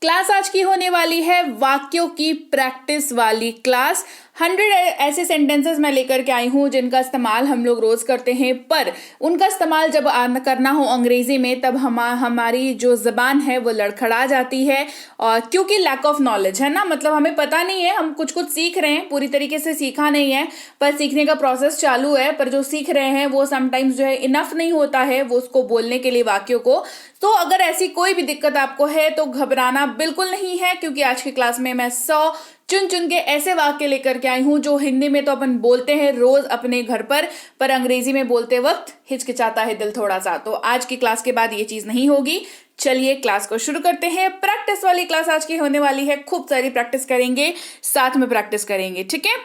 Class आज की होने वाली है वाक्यों की प्रैक्टिस वाली क्लास। 100 ऐसे सेंटेंसेस मैं लेकर के आई हूँ जिनका इस्तेमाल हम लोग रोज करते हैं, पर उनका इस्तेमाल जब करना हो अंग्रेजी में तब हमारी जो जबान है वो लड़खड़ा जाती है। और क्योंकि लैक ऑफ नॉलेज है ना, मतलब हमें पता नहीं है, हम कुछ कुछ सीख रहे हैं, पूरी तरीके से सीखा नहीं है, पर सीखने का प्रोसेस चालू है। पर जो सीख रहे हैं वो समटाइम्स जो है इनफ नहीं होता है वो उसको बोलने के लिए वाक्यों को। तो अगर ऐसी कोई भी दिक्कत आपको है तो घबराना बिल्कुल नहीं है, क्योंकि आज की क्लास में मैं 100 चुन चुन के ऐसे वाक्य लेकर के आई हूं जो हिंदी में तो अपन बोलते हैं रोज अपने घर पर अंग्रेजी में बोलते वक्त हिचकिचाता है दिल थोड़ा सा। तो आज की क्लास के बाद ये चीज नहीं होगी। चलिए क्लास को शुरू करते हैं। प्रैक्टिस वाली क्लास आज की होने वाली है, खूब सारी प्रैक्टिस करेंगे, साथ में प्रैक्टिस करेंगे, ठीक है।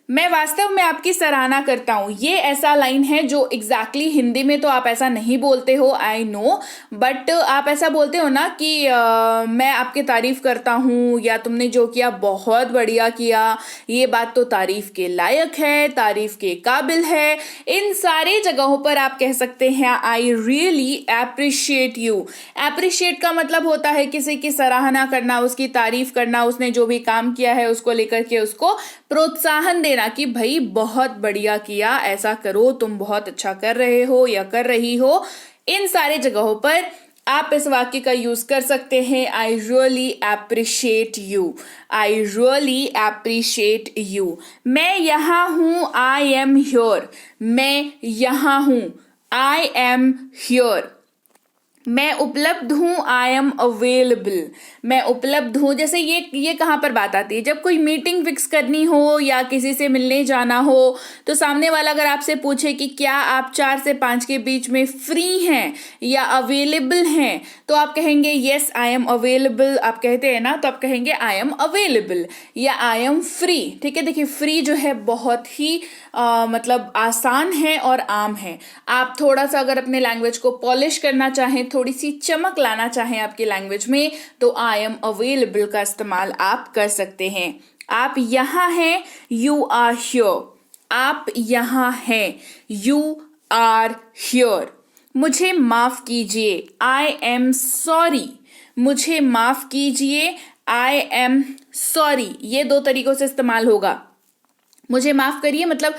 मैं वास्तव में आपकी सराहना करता हूं, ये ऐसा लाइन है जो एग्जैक्टली हिंदी में तो आप ऐसा नहीं बोलते हो, आई नो, बट आप ऐसा बोलते हो ना कि मैं आपकी तारीफ करता हूं, या तुमने जो किया बहुत बढ़िया किया, ये बात तो तारीफ के लायक है, तारीफ के काबिल है। इन सारी जगहों पर आप कह सकते हैं I really appreciate you. Appreciate का मतलब होता है किसी की सराहना करना, उसकी तारीफ करना, उसने जो भी काम किया है उसको लेकर के उसको प्रोत्साहन देना कि भाई बहुत बढ़िया किया, ऐसा करो, तुम बहुत अच्छा कर रहे हो या कर रही हो। इन सारे जगहों पर आप इस वाक्य का यूज कर सकते हैं I really appreciate you. I really appreciate you. मैं यहां हूं, आई एम हियर। मैं यहां हूं, आई एम हियर। मैं उपलब्ध हूं, आई एम अवेलेबल। मैं उपलब्ध हूं। जैसे ये कहां पर बात आती है, जब कोई मीटिंग फिक्स करनी हो या किसी से मिलने जाना हो, तो सामने वाला अगर आपसे पूछे कि क्या आप 4 से 5 के बीच में फ्री हैं या अवेलेबल हैं, तो आप कहेंगे यस आई एम अवेलेबल। आप कहते हैं ना, तो आप कहेंगे आई एम अवेलेबल या आई एम फ्री, ठीक है। देखिए फ्री जो है बहुत ही मतलब आसान है और आम है। आप थोड़ा सा अगर अपने लैंग्वेज को पॉलिश करना चाहें, थोड़ी सी चमक लाना चाहें आपकी लैंग्वेज में, तो आई एम अवेलेबल का इस्तेमाल आप कर सकते हैं। आप यहां हैं, यू आर हियर। आप यहां हैं, यू आर हियर। मुझे माफ कीजिए, आई एम सॉरी। मुझे माफ कीजिए, आई एम सॉरी। ये 2 तरीकों से इस्तेमाल होगा। मुझे माफ करिए मतलब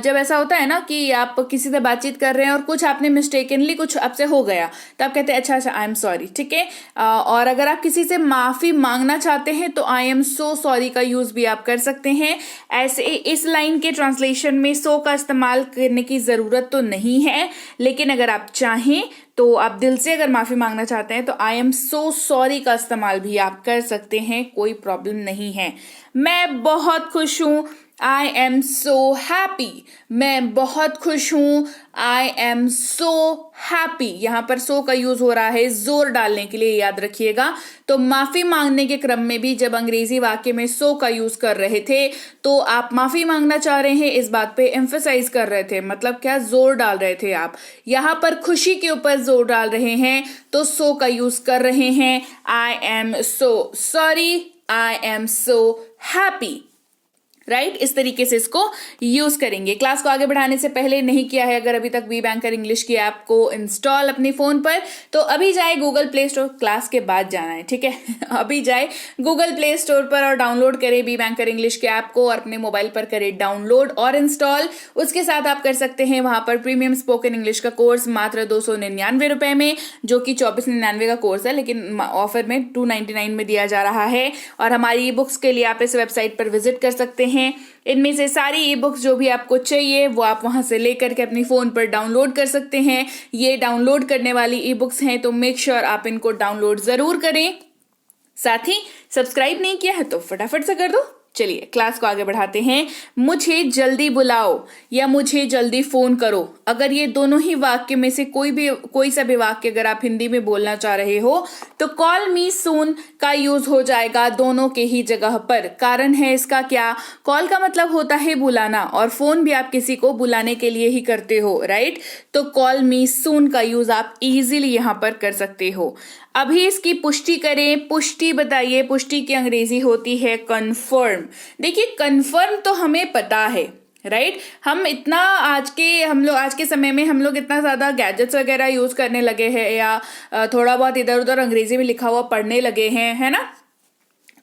जब ऐसा होता है ना कि आप किसी से बातचीत कर रहे हैं और कुछ आपने मिस्टेकनली कुछ आपसे हो गया, तो आप कहते हैं अच्छा आई एम सॉरी, ठीक है। और अगर आप किसी से माफी मांगना चाहते हैं तो आई एम सो सॉरी का यूज भी आप कर सकते हैं। ऐसे इस लाइन के ट्रांसलेशन में सो का इस्तेमाल करने की जरूरत तो नहीं है, लेकिन अगर आप चाहें तो आप दिल से अगर माफी मांगना चाहते हैं तो आई एम सो सॉरी का इस्तेमाल भी आप कर सकते हैं, कोई प्रॉब्लम नहीं है। मैं बहुत खुश हूं, आई एम सो हैप्पी। मैं बहुत खुश हूं, आई एम सो हैप्पी। यहां पर सो का यूज हो रहा है जोर डालने के लिए, याद रखिएगा। तो माफी मांगने के क्रम में भी जब अंग्रेजी वाक्य में सो का यूज कर रहे थे, तो आप माफी मांगना चाह रहे हैं, इस बात पे एम्फेसाइज कर रहे थे, मतलब क्या, जोर डाल रहे थे आप। यहां पर खुशी के ऊपर जोर डाल रहे हैं तो सो का यूज कर रहे हैं, I am so sorry, I am so happy, right. इस तरीके से इसको यूज करेंगे। क्लास को आगे बढ़ाने से पहले नहीं किया है अगर अभी तक बी बैंकर इंग्लिश की ऐप को इंस्टॉल अपने फोन पर, तो अभी जाए गूगल प्ले स्टोर। क्लास के बाद जाना है, ठीक है। अभी जाए गूगल प्ले स्टोर पर और डाउनलोड करे बी बैंकर इंग्लिश के ऐप को और अपने मोबाइल पर करे डाउनलोड और इंस्टॉल। उसके साथ आप कर सकते हैं वहां पर प्रीमियम स्पोकन इंग्लिश का कोर्स मात्र 299 रुपए में, जो कि 2499 का कोर्स है, लेकिन ऑफर में 299 में दिया जा रहा है। और हमारी ई बुक्स के लिए आप इस वेबसाइट पर विजिट कर सकते हैं। इनमें से सारी ई बुक्स जो भी आपको चाहिए वो आप वहां से लेकर के अपनी फोन पर डाउनलोड कर सकते हैं। ये डाउनलोड करने वाली ई बुक्स हैं, तो मेक श्योर आप इनको डाउनलोड जरूर करें। साथ ही सब्सक्राइब नहीं किया है तो फटाफट से कर दो। चलिए क्लास को आगे बढ़ाते हैं। मुझे जल्दी बुलाओ या मुझे जल्दी फोन करो। अगर ये दोनों ही वाक्य में से कोई सा भी वाक्य अगर आप हिंदी में बोलना चाह रहे हो तो कॉल मी सून का यूज हो जाएगा दोनों के ही जगह पर। कारण है इसका क्या, कॉल का मतलब होता है बुलाना और फोन भी आप किसी को बुलाने के लिए ही करते हो, राइट। तो कॉल मी सून का यूज आप इजीली यहां पर कर सकते हो। अभी इसकी पुष्टि करें। पुष्टि बताइए, पुष्टि की अंग्रेजी होती है कंफर्म। देखिए कंफर्म तो हमें पता है, राइट हम इतना हम लोग आज के समय में हम लोग इतना ज़्यादा गैजेट्स वगैरह यूज़ करने लगे हैं, या थोड़ा बहुत इधर उधर अंग्रेजी में लिखा हुआ पढ़ने लगे हैं, है ना।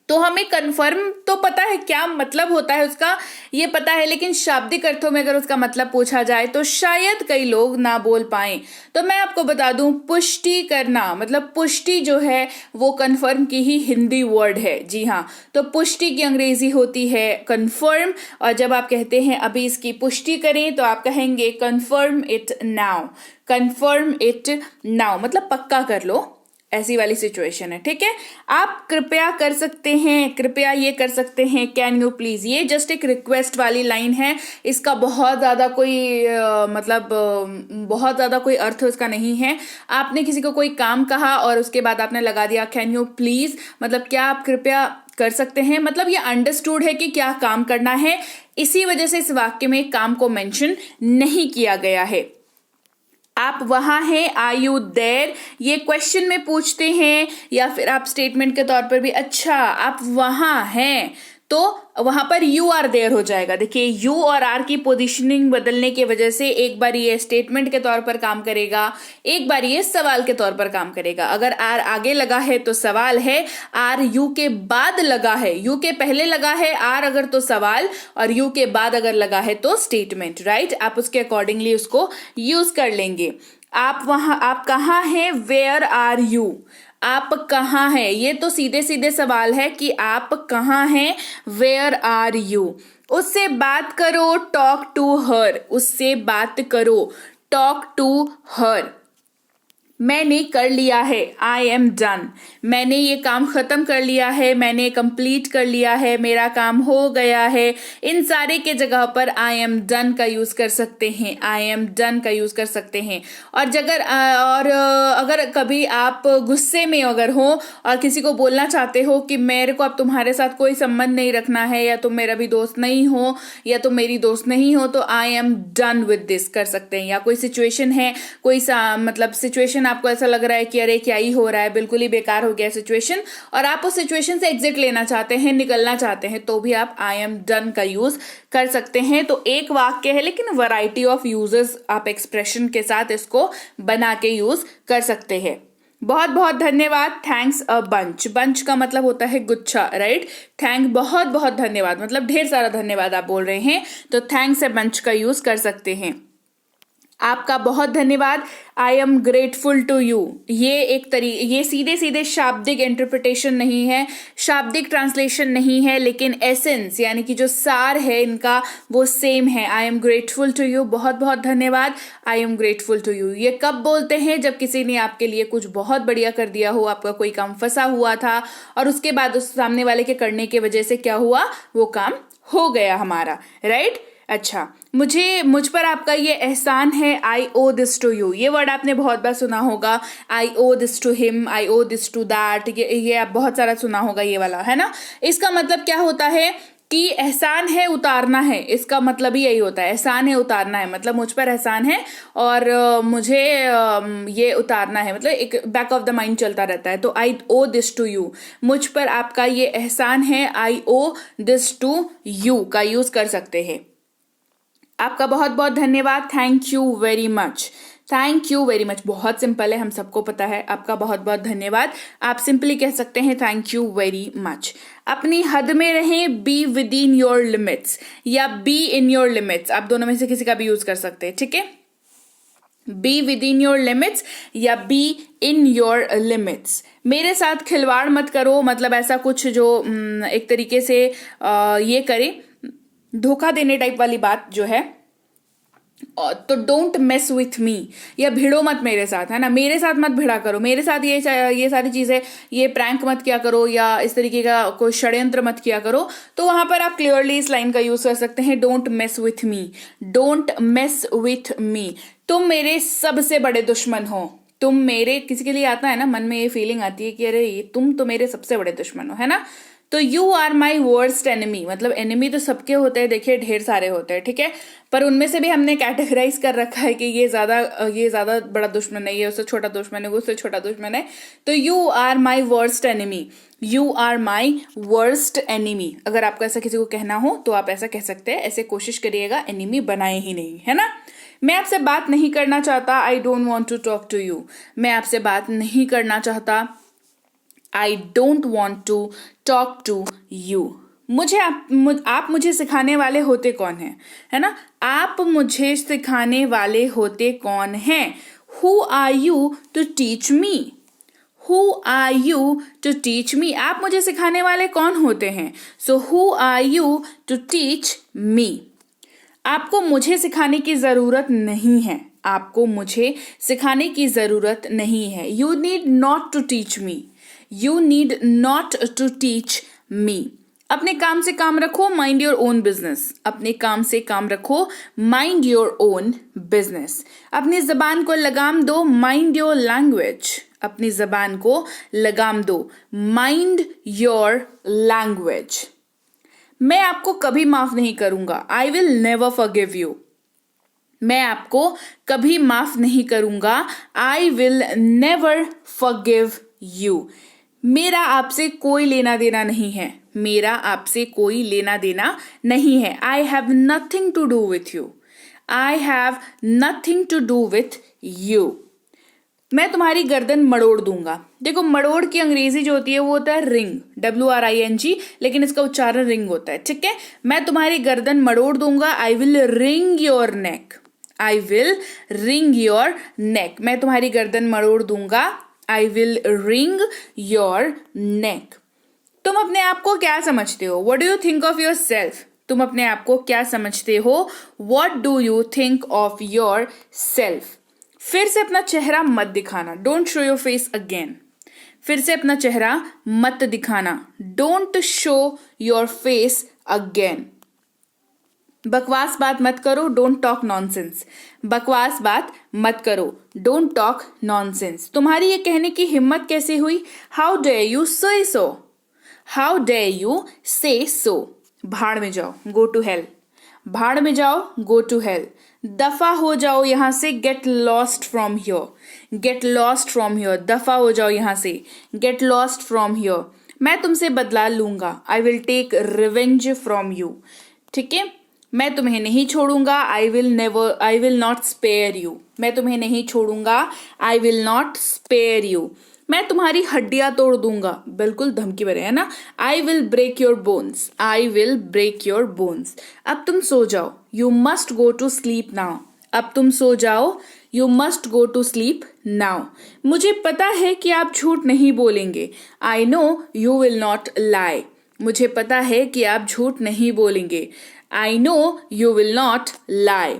तो हमें कन्फर्म तो पता है क्या मतलब होता है उसका, ये पता है, लेकिन शाब्दिक अर्थों में अगर उसका मतलब पूछा जाए तो शायद कई लोग ना बोल पाए। तो मैं आपको बता दूं, पुष्टि करना मतलब पुष्टि जो है वो कन्फर्म की ही हिंदी वर्ड है। जी हाँ, तो पुष्टि की अंग्रेजी होती है कन्फर्म, और जब आप कहते हैं अभी इसकी पुष्टि करें तो आप कहेंगे confirm it now. Confirm it now मतलब पक्का कर लो, ऐसी वाली सिचुएशन है। ठीक है, आप कृपया कर सकते हैं, कृपया ये कर सकते हैं, कैन यू प्लीज, ये जस्ट एक रिक्वेस्ट वाली लाइन है। इसका बहुत ज्यादा कोई बहुत ज्यादा कोई अर्थ इसका नहीं है। आपने किसी को कोई काम कहा और उसके बाद आपने लगा दिया कैन यू प्लीज, मतलब क्या आप कृपया कर सकते हैं, मतलब ये अंडरस्टूड है कि क्या काम करना है। इसी वजह से इस वाक्य में काम को मेंशन नहीं किया गया है। आप वहां हैं, आर यू देयर, ये क्वेश्चन में पूछते हैं, या फिर आप स्टेटमेंट के तौर पर भी अच्छा आप वहां हैं, तो वहां पर यू आर देयर हो जाएगा। देखिए यू और आर की पोजीशनिंग बदलने की वजह से एक बार ये स्टेटमेंट के तौर पर काम करेगा, एक बार ये सवाल के तौर पर काम करेगा। अगर आर आगे लगा है तो सवाल है, आर यू के बाद लगा है, यू के पहले लगा है आर अगर तो सवाल, और यू के बाद अगर लगा है तो स्टेटमेंट। राइट, आप उसके अकॉर्डिंगली उसको यूज कर लेंगे। आप कहाँ हैं, वेयर आर यू, आप कहाँ हैं, ये तो सीधे सीधे सवाल है कि आप कहाँ हैं, वेयर आर यू। उससे बात करो, टॉक टू हर, उससे बात करो, टॉक टू हर। मैंने कर लिया है, आई एम डन, मैंने ये काम खत्म कर लिया है, मैंने कंप्लीट कर लिया है, मेरा काम हो गया है। इन सारे के जगह पर आई एम डन का यूज कर सकते हैं, आई एम डन का यूज कर सकते हैं। और अगर कभी आप गुस्से में अगर हो और किसी को बोलना चाहते हो कि मेरे को अब तुम्हारे साथ कोई संबंध नहीं रखना है, या तुम मेरा भी दोस्त नहीं हो, या तुम मेरी दोस्त नहीं हो, तो I am done with this कर सकते हैं। या कोई सिचुएशन है, कोई मतलब सिचुएशन आपको ऐसा लग रहा है कि अरे क्या ही हो रहा है, बिल्कुल ही बेकार हो गया सिचुएशन, और आप उस सिचुएशन से एग्जिट लेना चाहते हैं, निकलना चाहते हैं, तो भी आप आई एम डन का यूज कर सकते हैं। तो एक वाक्य है लेकिन वैरायटी ऑफ यूजेस आप एक्सप्रेशन के साथ इसको बना के यूज कर सकते हैं। बहुत बहुत धन्यवाद। थैंक्स अ बंच, बंच का मतलब होता है गुच्छा, राइट। थैंक बहुत बहुत धन्यवाद मतलब ढेर सारा धन्यवाद आप बोल रहे हैं, तो थैंक्स अ बंच का यूज कर सकते हैं। आपका बहुत धन्यवाद, I am grateful to you, ये सीधे सीधे शाब्दिक इंटरप्रिटेशन नहीं है, शाब्दिक ट्रांसलेशन नहीं है, लेकिन एसेंस यानी कि जो सार है इनका वो सेम है। I am grateful to you, बहुत बहुत धन्यवाद, I am grateful to you. ये कब बोलते हैं, जब किसी ने आपके लिए कुछ बहुत बढ़िया कर दिया हो, आपका कोई काम फंसा हुआ था और उसके बाद उस सामने वाले के करने की वजह से क्या हुआ, वो काम हो गया हमारा, राइट। अच्छा, मुझ पर आपका ये एहसान है, I owe this to you, ये वर्ड आपने बहुत बार सुना होगा, I owe this to him, I owe this to that, ये आप बहुत सारा सुना होगा ये वाला, है ना। इसका मतलब क्या होता है कि एहसान है उतारना है, इसका मतलब ही यही होता है, एहसान है उतारना है, मतलब मुझ पर एहसान है और मुझे ये उतारना है, मतलब एक बैक ऑफ द माइंड चलता रहता है। तो आई ओ दिस टू यू, मुझ पर आपका ये एहसान है, I owe this to you का यूज कर सकते हैं। आपका बहुत बहुत धन्यवाद, thank you very much, thank you very much, बहुत सिंपल है, हम सबको पता है। आपका बहुत बहुत धन्यवाद, आप सिंपली कह सकते हैं थैंक यू वेरी मच। अपनी हद में रहें, be with in your limits या बी इन योर लिमिट्स, आप दोनों में से किसी का भी यूज कर सकते हैं, ठीक है। Be with in your limits या बी इन योर लिमिट्स। मेरे साथ खिलवाड़ मत करो, मतलब ऐसा कुछ जो एक तरीके से ये करे, धोखा देने टाइप वाली बात जो है, तो डोंट मेस विथ मी, या भिड़ो मत मेरे साथ, है ना, मेरे साथ मत भिड़ा करो, मेरे साथ ये सारी चीजें, ये प्रैंक मत किया करो, या इस तरीके का कोई षड्यंत्र मत किया करो। तो वहां पर आप क्लियरली इस लाइन का यूज कर सकते हैं, don't mess with me, don't mess with me. तुम मेरे सबसे बड़े दुश्मन हो, तुम मेरे, किसी के लिए आता है ना मन में ये फीलिंग आती है कि अरे तुम तो मेरे सबसे बड़े दुश्मन हो, है ना, तो you are my worst enemy, मतलब एनिमी तो सबके होते हैं, देखिए ढेर सारे होते हैं, ठीक है, पर उनमें से भी हमने कैटेगराइज कर रखा है कि ये ज्यादा बड़ा दुश्मन है, ये उससे छोटा दुश्मन है, वो उससे छोटा दुश्मन है। तो you are my worst enemy, you are my worst enemy. अगर आपको ऐसा किसी को कहना हो तो आप ऐसा कह सकते हैं, ऐसे कोशिश करिएगा, एनिमी बनाए ही नहीं, है ना। मैं आपसे बात नहीं करना चाहता, I don't want to talk to you. मैं आपसे बात नहीं करना चाहता, I don't want to talk to you. आप मुझे सिखाने वाले होते कौन हैं, है ना। आप मुझे सिखाने वाले होते कौन हैं। Who are you to teach me, who are you to teach me. आप मुझे सिखाने वाले कौन होते हैं। So who are you to teach me. आपको मुझे सिखाने की जरूरत नहीं है, आपको मुझे सिखाने की जरूरत नहीं है। You need not to teach me, you need not to teach me. अपने काम से काम रखो, माइंड योर ओन बिजनेस। अपने काम से काम रखो, माइंड योर ओन बिजनेस। अपनी जबान को लगाम दो, माइंड योर लैंग्वेज। अपनी जबान को लगाम दो, माइंड योर लैंग्वेज। मैं आपको कभी माफ नहीं करूंगा, I will never forgive you. मैं आपको कभी माफ नहीं करूंगा, I will never forgive you. मेरा आपसे कोई लेना देना नहीं है, मेरा आपसे कोई लेना देना नहीं है। I have nothing to do with you, I have nothing to do with you. मैं तुम्हारी गर्दन मड़ोड़ दूंगा। देखो, मड़ोड़ की अंग्रेजी जो होती है वो होता है रिंग, WRING, लेकिन इसका उच्चारण रिंग होता है, ठीक है। मैं तुम्हारी गर्दन मड़ोड़ दूंगा, I will ring your neck, I will ring your neck. मैं तुम्हारी गर्दन मड़ोड़ दूंगा, I will ring your neck. तुम अपने आप को क्या समझते हो, what do you think of your self. तुम अपने आप को क्या समझते हो, what do you think of your self. फिर से अपना चेहरा मत दिखाना, don't show your face again. फिर से अपना चेहरा मत दिखाना, don't show your face again. बकवास बात मत करो, डोंट टॉक नॉनसेंस। बकवास बात मत करो, डोंट टॉक नॉनसेंस। तुम्हारी ये कहने की हिम्मत कैसे हुई, हाउ डेयर यू से सो, हाउ डेयर यू से सो। भाड़ में जाओ, गो टू हेल। भाड़ में जाओ, गो टू हेल। दफा हो जाओ यहां से, get lost from here, get lost from here. दफा हो जाओ यहां से, गेट लॉस्ट फ्रॉम हियर। मैं तुमसे बदला लूंगा, I will take revenge from you, ठीक है। मैं तुम्हें नहीं छोड़ूंगा, I will not spare you. मैं तुम्हें नहीं छोड़ूंगा, I will not spare you. मैं तुम्हारी हड्डियां तोड़ दूंगा, बिल्कुल धमकी भरे, है ना। I will break your bones, I will break your bones. अब तुम सो जाओ, you must go to sleep now. अब तुम सो जाओ, you must go to sleep now. मुझे पता है कि आप झूठ नहीं बोलेंगे, I know you will not lie. मुझे पता है कि आप झूठ नहीं बोलेंगे, I know you will not lie.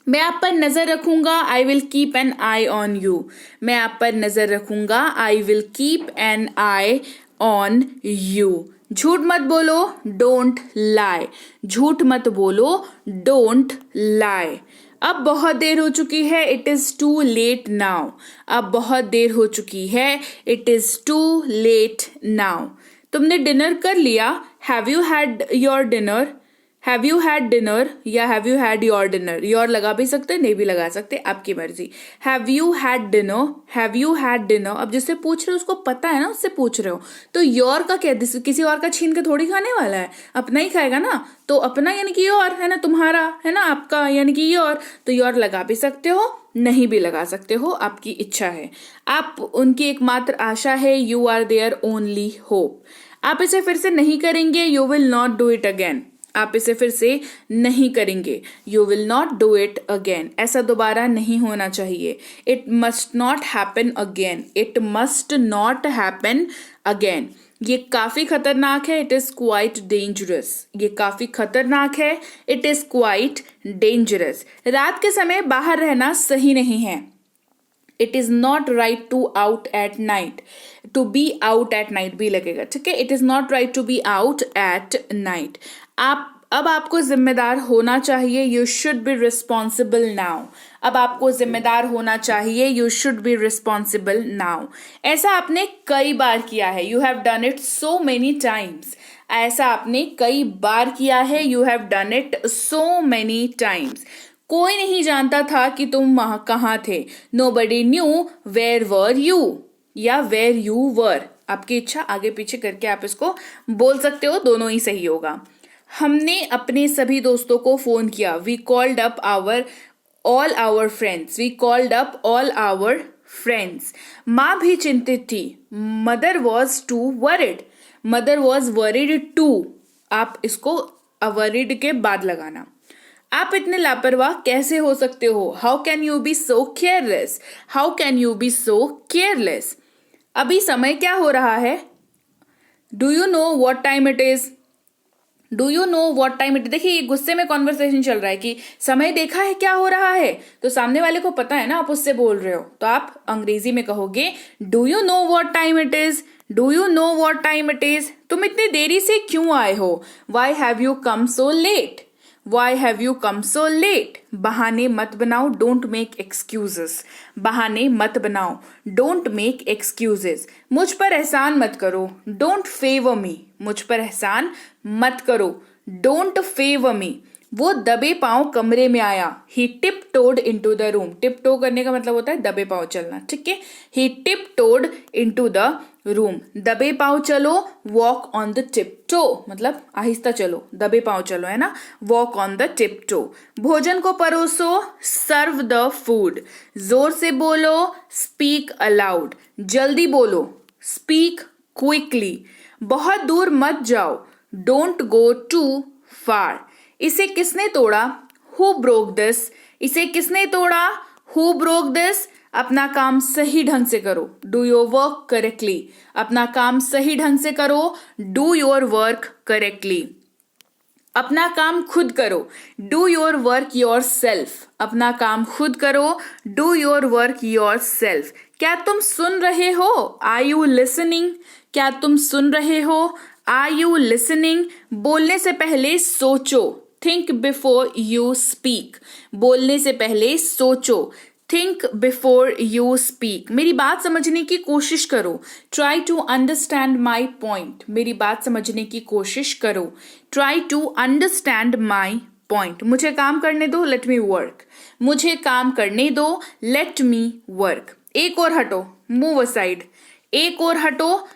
मैं आप पर नजर रखूंगा, I will keep an eye on you. मैं आप पर नजर रखूंगा, I will keep an eye on you. झूठ मत बोलो, डोंट लाई। झूठ मत बोलो, डोंट लाई। अब बहुत देर हो चुकी है, it is too late now. अब बहुत देर हो चुकी है, it is too late now. तुमने डिनर कर लिया, have you had your dinner. Have you had dinner या have you had your dinner, your लगा भी सकते, नहीं भी लगा सकते, आपकी मर्जी। Have you had dinner, have you had dinner. अब जिससे पूछ रहे हो उसको पता है ना, उससे पूछ रहे हो, तो योर का क्या, किसी और का छीन के थोड़ी खाने वाला है, अपना ही खाएगा ना। तो अपना यानी कि योर, है ना, तुम्हारा है ना, आपका यानी कि योर। तो योर लगा भी सकते हो, नहीं भी लगा सकते हो, आपकी इच्छा है। आप उनकी एकमात्र आशा है, you are their only hope. आप इसे फिर से नहीं करेंगे, you will not do it again. आप इसे फिर से नहीं करेंगे, you will not do it again. ऐसा दोबारा नहीं होना चाहिए, it must not happen again, it must not happen again. ये काफी खतरनाक है, इट इज क्वाइट डेंजरस। ये काफी खतरनाक है, इट इज क्वाइट डेंजरस। रात के समय बाहर रहना सही नहीं है, it is not right to out at night. To be out at night भी लगेगा, ठीक है। It is not right to be out at night. अब आपको जिम्मेदार होना चाहिए, you should be responsible now. अब आपको जिम्मेदार होना चाहिए, you should be responsible now. ऐसा आपने कई बार किया है, you have done it so many times. ऐसा आपने कई बार किया है, you have done it so many times. कोई नहीं जानता था कि तुम वहां कहाँ थे, nobody knew where were you या where you were। आपकी इच्छा, आगे पीछे करके आप इसको बोल सकते हो, दोनों ही सही होगा। हमने अपने सभी दोस्तों को फोन किया, we called up all our friends, we called up all our friends. माँ भी चिंतित थी, mother was too worried, mother was worried too. आप इसको अवरिड के बाद लगाना। आप इतने लापरवाह कैसे हो सकते हो, how can you be so careless, how can you be so careless. अभी समय क्या हो रहा है, do you know what time it is, do you know what time it. देखिए ये गुस्से में कॉन्वर्सेशन चल रहा है कि समय देखा है क्या हो रहा है, तो सामने वाले को पता है ना आप उससे बोल रहे हो, तो आप अंग्रेजी में कहोगे do you know what time it is, do you know what time it is. तुम इतनी देरी से क्यों आए हो, why have you come so let, why have you come so let. बहाने मत बनाओ, डोंट मेक एक्सक्यूजेस, बहाने मत बनाओ, डोंट मेक एक्सक्यूजेस। मुझ पर एहसान मत करो, डोंट फेवर मी, मुझ पर एहसान मत करो, डोंट फेवर मी। वो दबे पांव कमरे में आया, he tiptoed into the room. Tiptoe करने का मतलब होता है दबे पांव चलना, ठीक है। He tiptoed into the room, दबे पांव चलो, walk on the tiptoe मतलब आहिस्ता चलो, दबे पांव चलो, है ना, walk on the tiptoe. भोजन को परोसो, सर्व द फूड, जोर से बोलो, स्पीक अलाउड, जल्दी बोलो, स्पीक क्विकली। बहुत दूर मत जाओ, डोंट गो टू फार। इसे किसने तोड़ा, हु ब्रोक दिस, इसे किसने तोड़ा, हु ब्रोक दिस। अपना काम सही ढंग से करो, डू योर वर्क करेक्टली, अपना काम सही ढंग से करो, डू योर वर्क करेक्टली। अपना काम खुद करो, do your work your self, अपना काम खुद करो, do your work your self. क्या तुम सुन रहे हो, आर यू लिसनिंग, क्या तुम सुन रहे हो, आर यू लिसनिंग। बोलने से पहले सोचो, थिंक बिफोर यू स्पीक, बोलने से पहले सोचो, थिंक बिफोर यू स्पीक। मेरी बात समझने की कोशिश करो, try to understand my point, मेरी बात समझने की कोशिश करो, try to understand my point. मुझे काम करने दो, लेट मी वर्क, मुझे काम करने दो, लेट मी वर्क। एक और हटो, मूव असाइड, एक और हटो,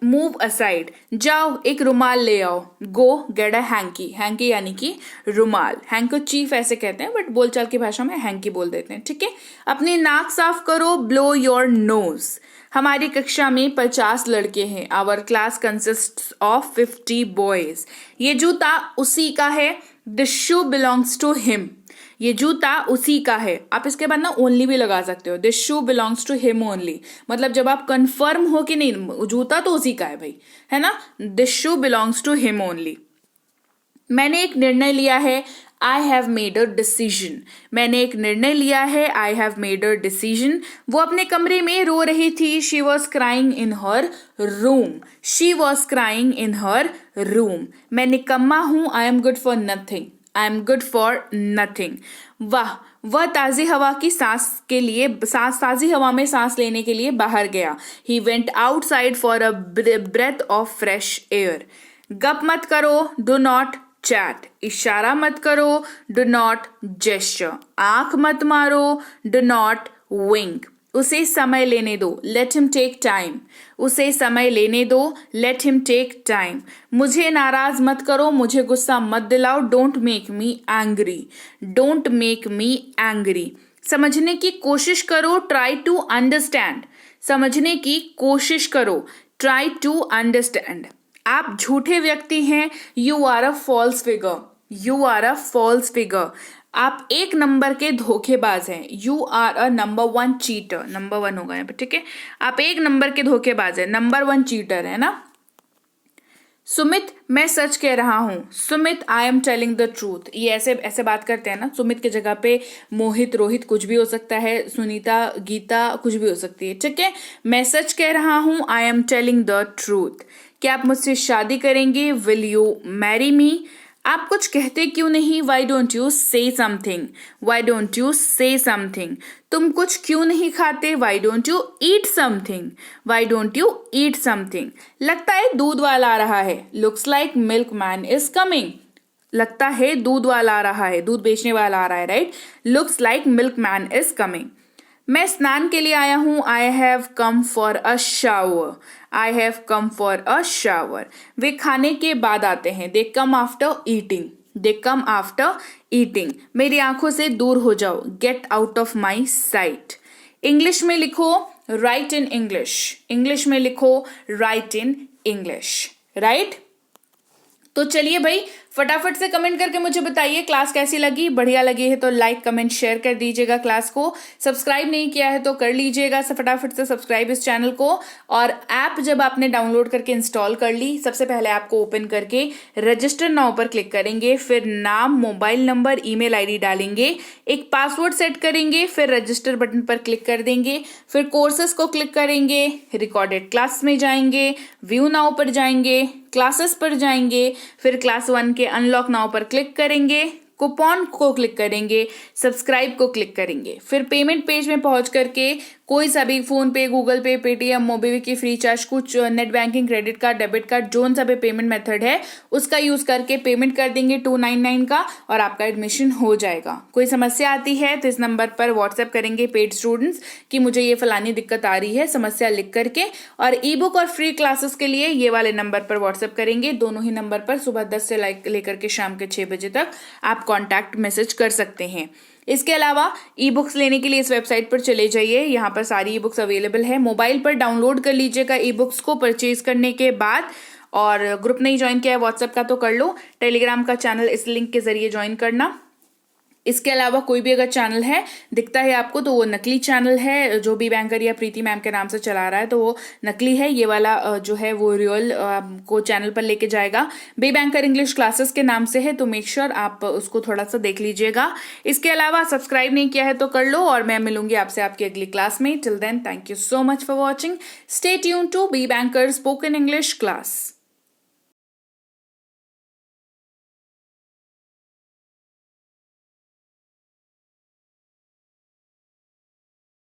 मूव असाइड। जाओ एक रुमाल ले आओ, गो गेट अ हैंकी, हैंकी यानी कि रुमाल, हैंकरचीफ ऐसे कहते हैं बट बोलचाल की भाषा में हैंकी बोल देते हैं, ठीक है। अपनी नाक साफ करो, ब्लो योर नोज। हमारी कक्षा में 50 लड़के हैं, our class consists of 50 boys. ये जूता उसी का है, the shoe belongs to him, ये जूता उसी का है। आप इसके बाद ना ओनली भी लगा सकते हो, this shoe belongs to him only, मतलब जब आप कंफर्म हो कि नहीं जूता तो उसी का है भाई, है ना, this shoe belongs to him only. मैंने एक निर्णय लिया है, I have made a decision, मैंने एक निर्णय लिया है, I have made a decision. वो अपने कमरे में रो रही थी, she was crying in her room, she was crying in her room. मैं निकम्मा हूं, I am good for nothing, I am good for nothing. वाह, वह ताज़ी हवा की सांस के लिए, ताज़ी हवा में सांस लेने के लिए बाहर गया, he went outside for a breath of fresh air. गप मत करो, डू नॉट चैट, इशारा मत करो, डू नॉट जेस्चर, आंख मत मारो, डू नॉट विंक। उसे समय लेने दो, लेट हिम टेक टाइम, उसे समय लेने दो, लेट हिम टेक टाइम। मुझे नाराज मत करो, मुझे गुस्सा मत दिलाओ, don't make me angry, don't make me angry. समझने की कोशिश करो, ट्राई टू अंडरस्टैंड, समझने की कोशिश करो, ट्राई टू अंडरस्टैंड। आप झूठे व्यक्ति हैं, you are a false figure, you are a false figure. आप एक नंबर के धोखेबाज हैं, you are a number 1 cheater, number 1 होगा यहाँ पे, ठीक है। आप एक नंबर के धोखेबाज हैं, नंबर 1 चीटर है ना। सुमित, मैं सच कह रहा हूं, Sumit I am telling the truth. ये ऐसे ऐसे बात करते हैं ना, सुमित की जगह पे मोहित, रोहित कुछ भी हो सकता है, सुनीता, गीता कुछ भी हो सकती है, ठीक है। मैं सच कह रहा हूं, I am telling the truth. क्या आप मुझसे शादी करेंगे, विल यू मैरी मी, आप कुछ कहते क्यों नहीं? वाई डोंट यू से समथिंग? वाई डोंट यू से समथिंग? तुम कुछ क्यों नहीं खाते? Why don't you eat something? Why don't you eat something? लगता है दूध वाला आ रहा है। Looks like milkman is coming. लगता है दूध वाला आ रहा है, दूध बेचने वाला आ रहा है, right? Looks like milkman is coming. मैं स्नान के लिए आया हूं। I have come for a shower. I have come for a shower. वे खाने के बाद आते हैं। They come after eating. They come after eating. मेरी आंखों से दूर हो जाओ। Get out of my sight. English में लिखो, राइट इन इंग्लिश। इंग्लिश में लिखो, राइट इन इंग्लिश, राइट? तो चलिए भाई, फटाफट से कमेंट करके मुझे बताइए क्लास कैसी लगी। बढ़िया लगी है तो लाइक कमेंट शेयर कर दीजिएगा क्लास को। सब्सक्राइब नहीं किया है तो कर लीजिएगा फटाफट से सब्सक्राइब इस चैनल को। और ऐप जब आपने डाउनलोड करके इंस्टॉल कर ली, सबसे पहले आपको ओपन करके रजिस्टर नाउ पर क्लिक करेंगे, फिर नाम, मोबाइल नंबर, ईमेल आईडी डालेंगे, एक पासवर्ड सेट करेंगे, फिर रजिस्टर बटन पर क्लिक कर देंगे, फिर कोर्सेस को क्लिक करेंगे, रिकॉर्डेड क्लास में जाएंगे, व्यू नाउ पर जाएंगे, क्लासेस पर जाएंगे, फिर क्लास 1 के अनलॉक नाउ पर क्लिक करेंगे, कूपन को क्लिक करेंगे, सब्सक्राइब को क्लिक करेंगे, फिर पेमेंट पेज में पहुंच करके कोई सा भी फोन पे, गूगल पे, पेटीएम, मोबीक्विक, फ्री चार्ज, कुछ net banking, credit card, debit card, zone सा भी पेमेंट मेथड है उसका यूज करके पेमेंट कर देंगे 299 का और आपका एडमिशन हो जाएगा। कोई समस्या आती है तो इस नंबर पर व्हाट्सएप करेंगे पेड स्टूडेंट्स कि मुझे ये फलानी दिक्कत आ रही है, समस्या लिख करके, और ई बुक और फ्री क्लासेस के लिए ये वाले नंबर पर व्हाट्सएप करेंगे। दोनों ही नंबर पर सुबह 10 से लेकर के शाम के 6 बजे तक आप कॉन्टैक्ट मैसेज कर सकते हैं। इसके अलावा ई बुक्स लेने के लिए इस वेबसाइट पर चले जाइए, यहाँ पर सारी ई बुक्स अवेलेबल है। मोबाइल पर डाउनलोड कर लीजिएगा ई बुक्स को परचेज करने के बाद। और ग्रुप नहीं ज्वाइन किया है व्हाट्सएप का तो कर लो। टेलीग्राम का चैनल इस लिंक के जरिए ज्वाइन करना। इसके अलावा कोई भी अगर चैनल है दिखता है आपको तो वो नकली चैनल है, जो बी बैंकर या प्रीति मैम के नाम से चला रहा है तो वो नकली है। ये वाला जो है वो रियल को चैनल पर लेके जाएगा। बी बैंकर इंग्लिश क्लासेस के नाम से है, तो मेक श्योर आप उसको थोड़ा सा देख लीजिएगा। इसके अलावा सब्सक्राइब नहीं किया है तो कर लो, और मैं मिलूंगी आपसे आपकी अगली क्लास में। Till then, thank you so much for watching. Stay tune to be banker spoken English class.